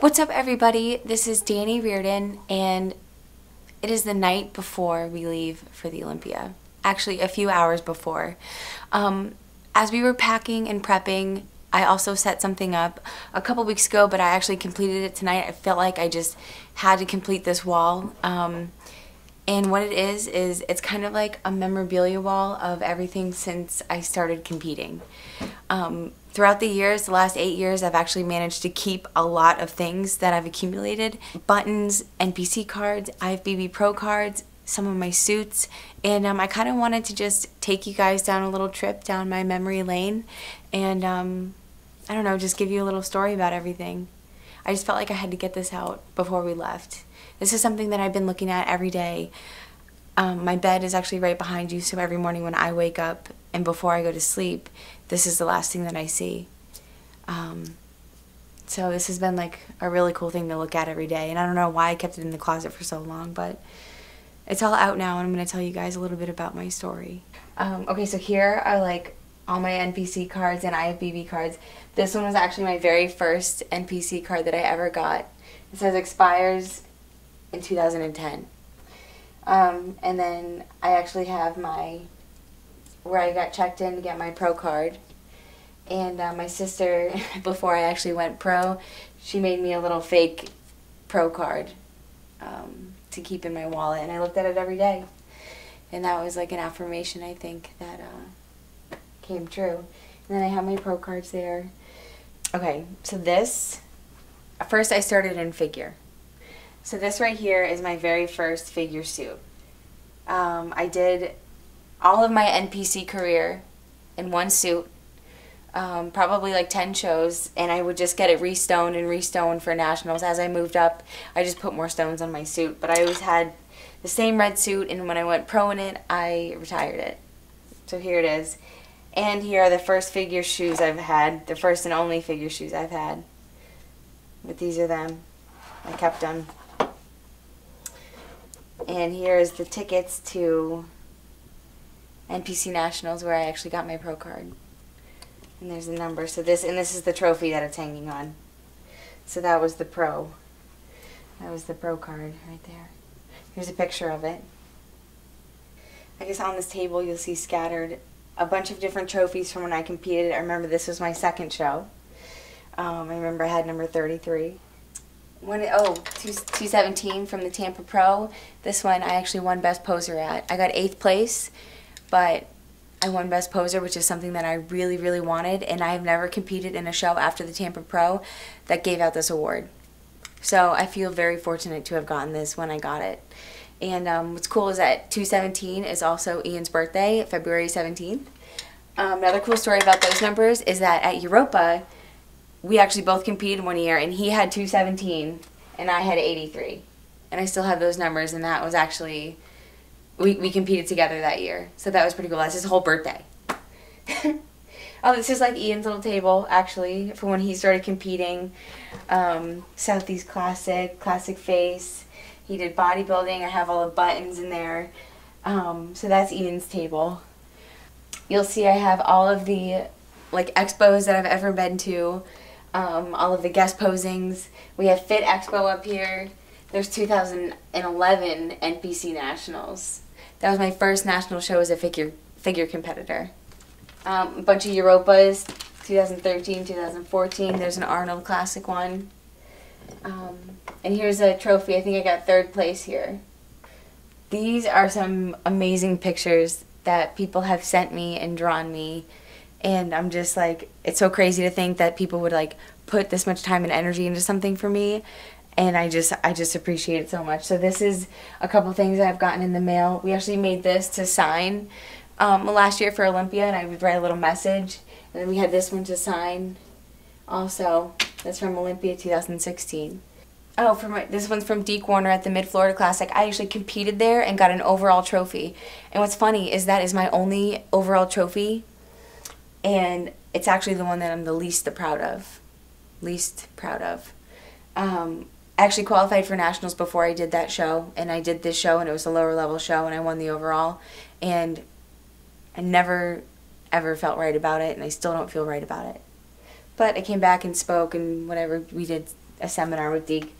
What's up, everybody? This is Dani Reardon, and it is the night before we leave for the Olympia. Actually, a few hours before. As we were packing and prepping, I also set something up a couple weeks ago, but I actually completed it tonight. I felt like I just had to complete this wall. And what it is it's kind of like a memorabilia wall of everything since I started competing. Throughout the years, the last 8 years, I've actually managed to keep a lot of things that I've accumulated. Buttons, NPC cards, IFBB Pro cards, some of my suits, and I kind of wanted to just take you guys down a little trip down my memory lane and, I don't know, just give you a little story about everything. I just felt like I had to get this out before we left. This is something that I've been looking at every day. My bed is actually right behind you, so every morning when I wake up and before I go to sleep, this is the last thing that I see. So this has been like a really cool thing to look at every day, and I don't know why I kept it in the closet for so long, but it's all out now, and I'm going to tell you guys a little bit about my story. Okay, so here are like all my NPC cards and IFBB cards. This one was actually my very first NPC card that I ever got. It says expires in 2010. And then I actually have where I got checked in to get my pro card. And my sister, before I actually went pro, she made me a little fake pro card to keep in my wallet. And I looked at it every day. And that was like an affirmation, I think, that came true. And then I have my pro cards there. Okay, so first I started in figure. So this right here is my very first figure suit. I did all of my NPC career in one suit, probably like 10 shows, and I would just get it restoned and restoned for nationals. As I moved up, I just put more stones on my suit, but I always had the same red suit, and when I went pro in it, I retired it. So here it is. And here are the first figure shoes I've had, the first and only figure shoes I've had. But these are them. I kept them. And here is the tickets to NPC Nationals where I actually got my pro card. And there's the number. So this is the trophy that it's hanging on. So that was the pro. That was the pro card right there. Here's a picture of it. I guess on this table you'll see scattered a bunch of different trophies from when I competed. I remember this was my second show. I remember I had number 33. 217 from the Tampa Pro. This one I actually won Best Poser at. I got 8th place, but I won Best Poser, which is something that I really, really wanted, and I've never competed in a show after the Tampa Pro that gave out this award. So I feel very fortunate to have gotten this when I got it. And what's cool is that 217 is also Ian's birthday, February 17th. Another cool story about those numbers is that at Europa, we actually both competed one year, and he had 217 and I had 83. And I still have those numbers, and that was actually, we competed together that year. So that was pretty cool. That's his whole birthday. Oh, this is like Ian's little table, actually, from when he started competing. Southeast Classic Face. He did bodybuilding. I have all the buttons in there. So that's Ian's table. You'll see I have all of the like expos that I've ever been to. All of the guest posings. We have Fit Expo up here. There's 2011 NPC Nationals. That was my first national show as a figure competitor. A bunch of Europas, 2013, 2014. There's an Arnold Classic one. And here's a trophy. I think I got 3rd place here. These are some amazing pictures that people have sent me and drawn me. And I'm just like, it's so crazy to think that people would like put this much time and energy into something for me. And I just appreciate it so much. So this is a couple things that I've gotten in the mail. We actually made this to sign last year for Olympia, and I would write a little message. And then we had this one to sign also. That's from Olympia 2016. Oh, this one's from Deke Warner at the Mid-Florida Classic. I actually competed there and got an overall trophy. And what's funny is that is my only overall trophy. And it's actually the one that I'm the least proud of. I actually qualified for nationals before I did that show, and I did this show, and it was a lower level show, and I won the overall. And I never ever felt right about it, and I still don't feel right about it. But I came back and spoke, and whatever, we did a seminar with Deke.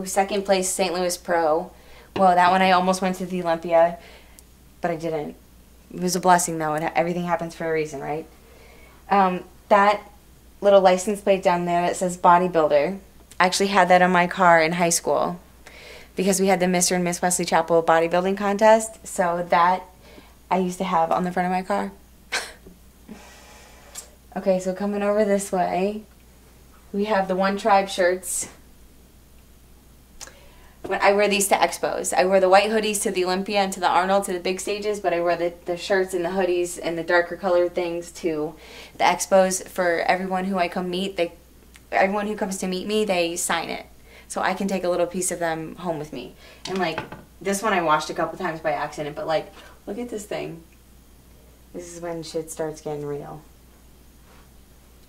Second place, St. Louis Pro. Well, that one I almost went to the Olympia, but I didn't. It was a blessing, though. Everything happens for a reason, right? That little license plate down there that says bodybuilder, I actually had that on my car in high school because we had the Mr. and Miss Wesley Chapel bodybuilding contest. So that I used to have on the front of my car. Okay, so coming over this way, we have the One Tribe shirts. When I wear these to expos. I wear the white hoodies to the Olympia and to the Arnold, to the big stages, but I wear the shirts and the hoodies and the darker colored things to the expos. For everyone who I come meet, everyone who comes to meet me, they sign it. So I can take a little piece of them home with me. And like, this one I washed a couple times by accident, but like, look at this thing. This is when shit starts getting real.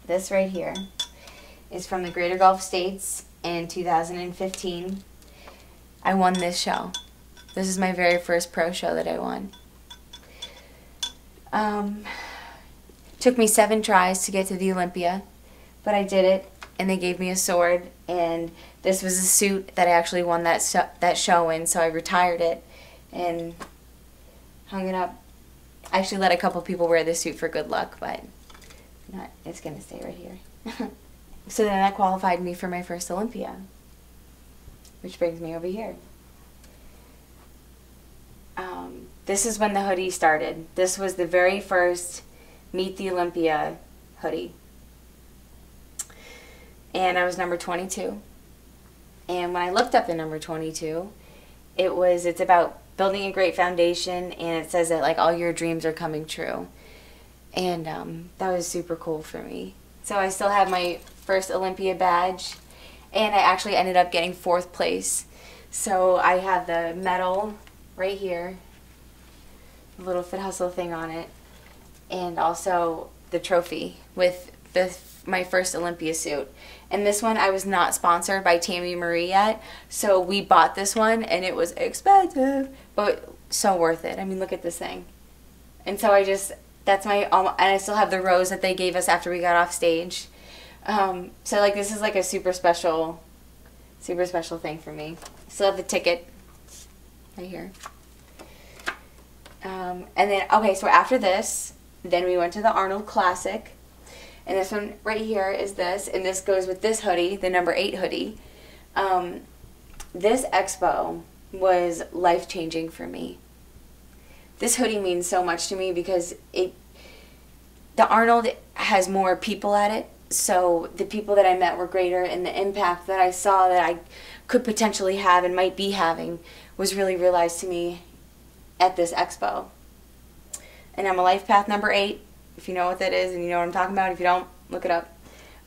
This right here is from the Greater Gulf States in 2015. I won this show. This is my very first pro show that I won. Took me 7 tries to get to the Olympia, but I did it, and they gave me a sword, and this was a suit that I actually won that show in, so I retired it and hung it up. I actually let a couple people wear this suit for good luck, but it's going to stay right here. So then that qualified me for my first Olympia. Which brings me over here. This is when the hoodie started. This was the very first Meet the Olympia hoodie. And I was number 22. And when I looked up the number 22, it's about building a great foundation, and it says that like all your dreams are coming true. And that was super cool for me. So I still have my first Olympia badge. And I actually ended up getting 4th place. So I have the medal right here, a little Fit Hustle thing on it, and also the trophy with my first Olympia suit. And this one I was not sponsored by Tammy Marie yet, so we bought this one, and it was expensive, but so worth it. I mean, look at this thing. And so that's my, and I still have the rose that they gave us after we got off stage. So like this is like a super special thing for me. Still have the ticket right here. And then, okay, so after this, then we went to the Arnold Classic. And this one right here is this, and this goes with this hoodie, the number 8 hoodie. This expo was life-changing for me. This hoodie means so much to me because the Arnold has more people at it. So the people that I met were greater, and the impact that I saw that I could potentially have and might be having was really realized to me at this expo. And I'm a Life Path number 8, if you know what that is and you know what I'm talking about. If you don't, look it up.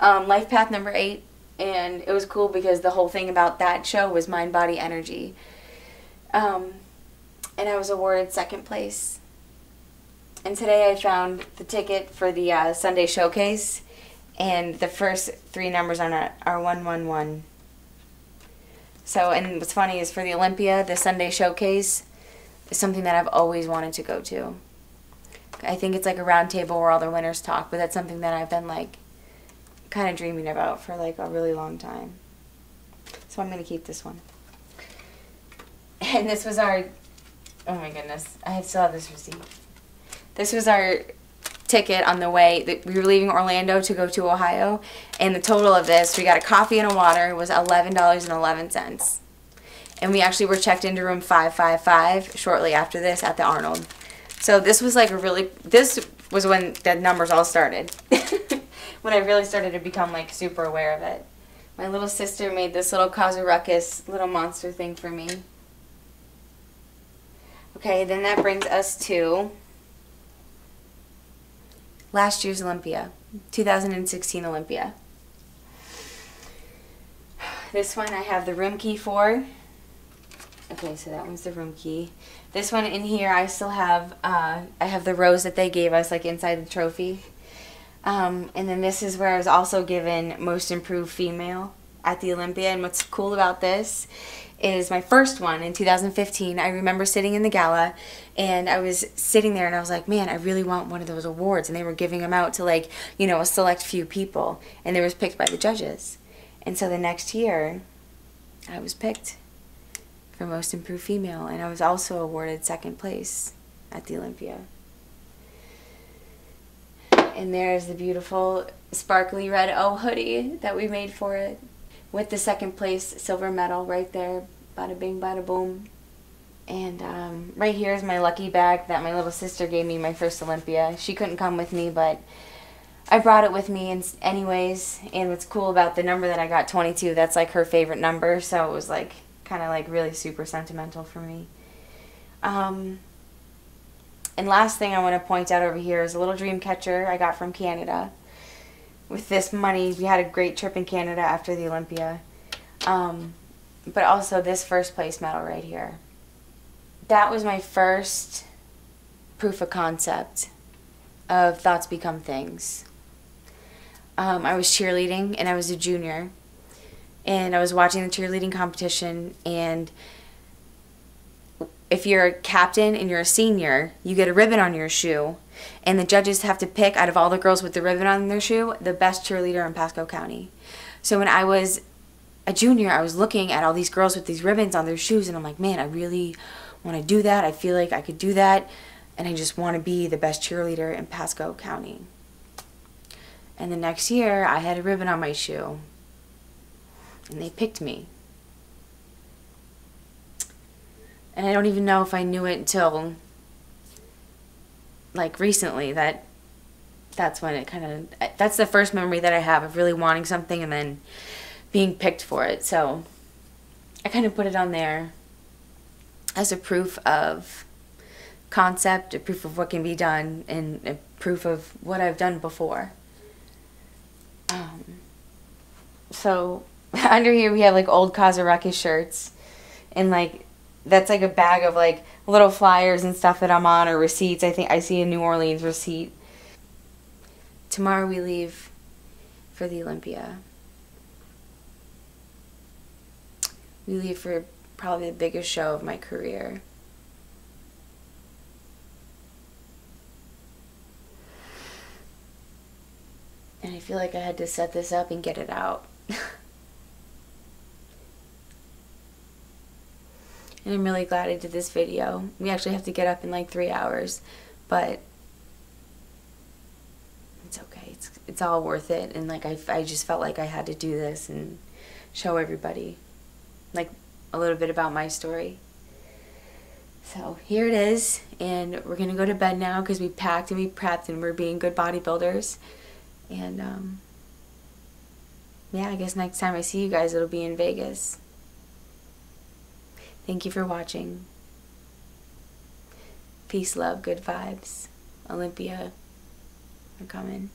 Life Path number 8, and it was cool because the whole thing about that show was mind, body, energy. And I was awarded 2nd place. And today I found the ticket for the Sunday showcase. And the first 3 numbers on it are 111. So, and what's funny is for the Olympia, the Sunday showcase is something that I've always wanted to go to. I think it's like a round table where all the winners talk, but that's something that I've been like kind of dreaming about for like a really long time. So I'm going to keep this one. And this was our, oh my goodness, I still have this receipt. This was our ticket on the way. We were leaving Orlando to go to Ohio, and the total of this, we got a coffee and a water, was $11.11. And we actually were checked into room 555 shortly after this at the Arnold. So this was like this was when the numbers all started. When I really started to become like super aware of it. My little sister made this little Kazuruckus little monster thing for me. Okay, then that brings us to last year's Olympia, 2016 Olympia. This one I have the room key for. Okay, so that one's the room key. This one in here I still have, I have the rose that they gave us like inside the trophy. And then this is where I was also given Most Improved Female at the Olympia. And what's cool about this is my first one in 2015. I remember sitting in the gala, and I was sitting there and I was like, man, I really want one of those awards. And they were giving them out to, like, you know, a select few people, and they was picked by the judges. And so the next year I was picked for Most Improved Female, and I was also awarded second place at the Olympia. And there's the beautiful sparkly red O hoodie that we made for it, with the second place silver medal right there. Bada bing, bada boom. And right here is my lucky bag that my little sister gave me my first Olympia. She couldn't come with me, but I brought it with me anyways. And what's cool about the number that I got, 22, that's like her favorite number, so it was like kind of like really super sentimental for me. And last thing I want to point out over here is a little dream catcher I got from Canada. With this money, we had a great trip in Canada after the Olympia. But also this first place medal right here. That was my first proof of concept of thoughts become things. I was cheerleading, and I was a junior. And I was watching the cheerleading competition, and if you're a captain and you're a senior, you get a ribbon on your shoe, and the judges have to pick out of all the girls with the ribbon on their shoe the best cheerleader in Pasco County. So when I was a junior, I was looking at all these girls with these ribbons on their shoes, and I'm like, man, I really want to do that. I feel like I could do that, and I just want to be the best cheerleader in Pasco County. And the next year, I had a ribbon on my shoe, and they picked me. And I don't even know if I knew it until, like, recently, that's when it kind of, that's the first memory that I have of really wanting something and then being picked for it. So I kind of put it on there as a proof of concept, a proof of what can be done, and a proof of what I've done before. So under here we have, like, old Casa Ruckus shirts, and, like, that's like a bag of, like, little flyers and stuff that I'm on, or receipts. I think I see a New Orleans receipt. Tomorrow we leave for the Olympia. We leave for probably the biggest show of my career. And I feel like I had to set this up and get it out. And I'm really glad I did this video. We actually have to get up in like 3 hours, but it's okay. It's all worth it. And like I just felt like I had to do this and show everybody, like, a little bit about my story. So here it is, and we're gonna go to bed now because we packed and we prepped and we're being good bodybuilders. And yeah, I guess next time I see you guys, it'll be in Vegas. Thank you for watching. Peace, love, good vibes. Olympia, we're coming.